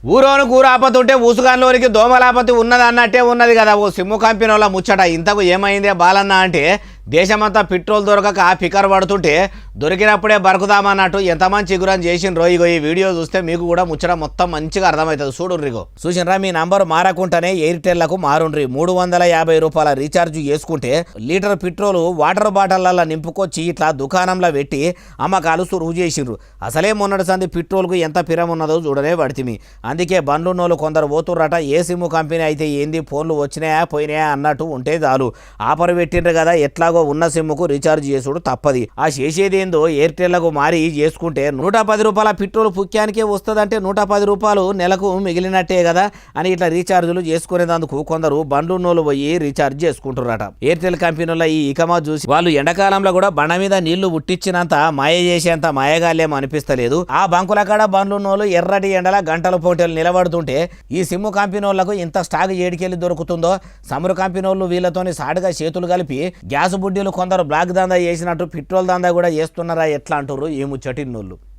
ఊరోను కూరాపతుంటే ఊసుగాన్లోనికి దోమలాపతి ఉన్నది అన్నట్టే ఉన్నది కదా ఓ సిమ్ము కంపెనీ వాళ్ళ ముచ్చట. ఇంతకు ఏమైందే బాలన్న అంటే దేశమంతా పెట్రోల్ దొరకక పికర్ పడుతుంటే దొరికినప్పుడే బరుకుదామన్నట్టు ఎంతమంది చిగురని చేసిండ్రో. ఇగో ఈ వీడియో చూస్తే మీకు కూడా ముచ్చట మొత్తం మంచిగా అర్థమవుతుంది. చూడుర్రిగో చూసినరా, మీ నంబర్ మారకుండానే ఎయిర్టెల్లకు మారుండ్రి. 350 రూపాయల రీఛార్జ్ చేసుకుంటే లీటర్ పెట్రోల్ వాటర్ బాటిళ్లలో నింపుకొచ్చి ఇట్లా దుకాణంలో పెట్టి అమ్మకాలు సురువు చేసిండ్రు. అసలే మొన్నటి సంది పెట్రోల్కు ఎంత పిరం ఉన్నదో చూడనే పడితిమి. అందుకే బండ్లున్నోళ్ళు కొందరు పోతుర్రట. ఏ సిమ్ము కంపెనీ అయితే ఏంది, ఫోన్లు వచ్చినాయా పోయినాయా అన్నట్టు ఉంటే చాలు ఆఫర్ పెట్టిండ్రు కదా, ఎట్లాగో ఉన్న సిమ్ముకు రీఛార్జ్ చేసుడు తప్పది. ఆ చేసేది ఏందో ఎయిర్టెల్లకు మారి చేసుకుంటే 110 రూపాయల పెట్రోల్ పుక్యానికే వస్తుందంటే 110 రూపాయలు నెలకు మిగిలినట్టే కదా అని ఇట్లా రీఛార్జులు చేసుకునేందుకు కొందరు బండ్లున్నోళ్ళు పోయి రీఛార్జ్ చేసుకుంటున్నారట. ఎయిర్టెల్ కంపెనీలో ఈ ఇకమా చూసి వాళ్ళు ఎండాకాలంలో కూడా బండ మీద నీళ్లు ఉట్టించినంత మాయ చేసేంత మాయగాలేమో అనిపిస్తలేదు. ఆ బంకుల కాడ బండ్లున్నోళ్ళు ఎర్రటి ఎండల గంటల పోటీలు నిలబడుతుంటే ఈ సిమ్ము కంపెనీ వాళ్ళకు ఇంత స్టాక్ ఏడికెళ్ళి దొరుకుతుందో. సమురు కంపెనీ వాళ్ళు వీళ్ళతోని సాటుగా చేతులు కలిపి గ్యాస్ బుడ్డీలు కొందరు బ్లాక్ దందా చేసినట్టు పెట్రోల్ దందా కూడా చేస్తున్నారా ఎట్లా అంటారు ఈ ముచ్చటిన్నోళ్ళు.